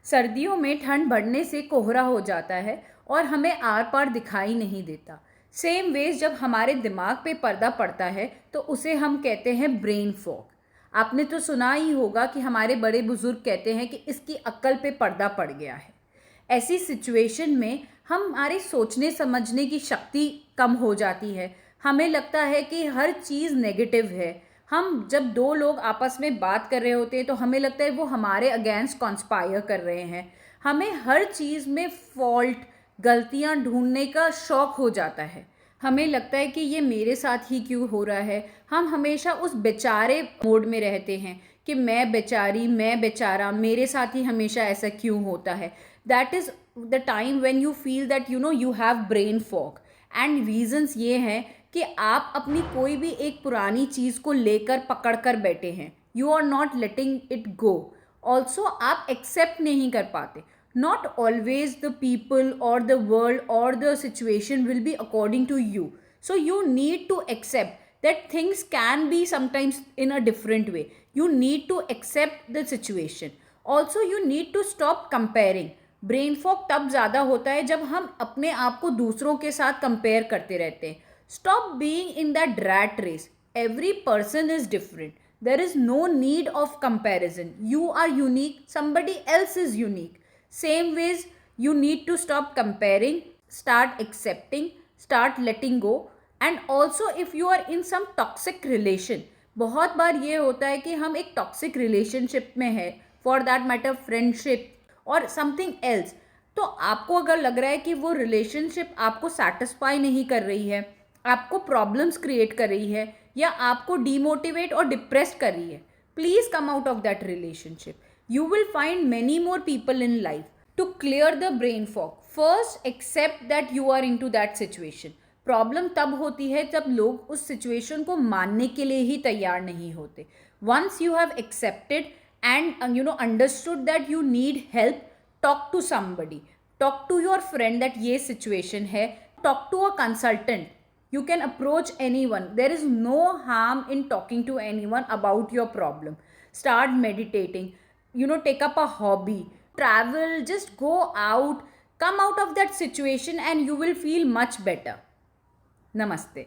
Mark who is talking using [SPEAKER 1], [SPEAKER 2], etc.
[SPEAKER 1] सर्दियों में ठंड बढ़ने से कोहरा हो जाता है और हमें आर पार दिखाई नहीं देता। सेम वेज जब हमारे दिमाग पे पर्दा पड़ता है तो उसे हम कहते हैं ब्रेन फॉग। आपने तो सुना ही होगा कि हमारे बड़े बुजुर्ग कहते हैं कि इसकी अक्ल पे पर्दा पड़ गया है। ऐसी सिचुएशन में हमारे सोचने समझने की शक्ति कम हो जाती है। हमें लगता है कि हर चीज़ नेगेटिव है। हम जब दो लोग आपस में बात कर रहे होते हैं तो हमें लगता है वो हमारे अगेंस्ट कॉन्स्पायर कर रहे हैं। हमें हर चीज़ में फॉल्ट, गलतियां ढूंढने का शौक हो जाता है। हमें लगता है कि ये मेरे साथ ही क्यों हो रहा है। हम हमेशा उस बेचारे मोड में रहते हैं कि मैं बेचारी, मैं बेचारा, मेरे साथ ही हमेशा ऐसा क्यों होता है। That is the time when you feel that you have brain fog. And reasons ये हैं कि आप अपनी कोई भी एक पुरानी चीज़ को लेकर पकड़ कर बैठे हैं। You are not letting it go. Also आप एक्सेप्ट नहीं कर पाते। नॉट ऑलवेज द पीपल और द वर्ल्ड और the situation will be according to you. So you need to accept that things can be sometimes in a different way. You need to accept the situation. Also you need to stop comparing. Brain fog तब ज़्यादा होता है जब हम अपने आप को दूसरों के साथ कंपेयर करते रहते हैं। Stop being in that rat race. Every person is different. There is no need of comparison. You are unique, somebody else is unique. Same ways you need to stop comparing, start accepting, start letting go. And also if you are in some toxic relation, बहुत बार ये होता है कि हम एक toxic relationship में है, फॉर दैट मैटर फ्रेंडशिप और समथिंग एल्स। तो आपको अगर लग रहा है कि वो रिलेशनशिप आपको सेटिस्फाई नहीं कर रही है, आपको प्रॉब्लम्स क्रिएट कर रही है या आपको डीमोटिवेट और डिप्रेस कर रही है, please come out of that relationship. You will find many more people in life. To clear the brain fog, first accept that you are into that situation. Problem तब होती है जब लोग उस सिचुएशन को मानने के लिए ही तैयार नहीं होते. Once you have accepted and understood that you need help, talk to somebody. Talk to your friend that ये सिचुएशन है. Talk to a consultant. You can approach anyone. There is no harm in talking to anyone about your problem. Start meditating. Take up a hobby. Travel. Just go out. Come out of that situation and you will feel much better. Namaste.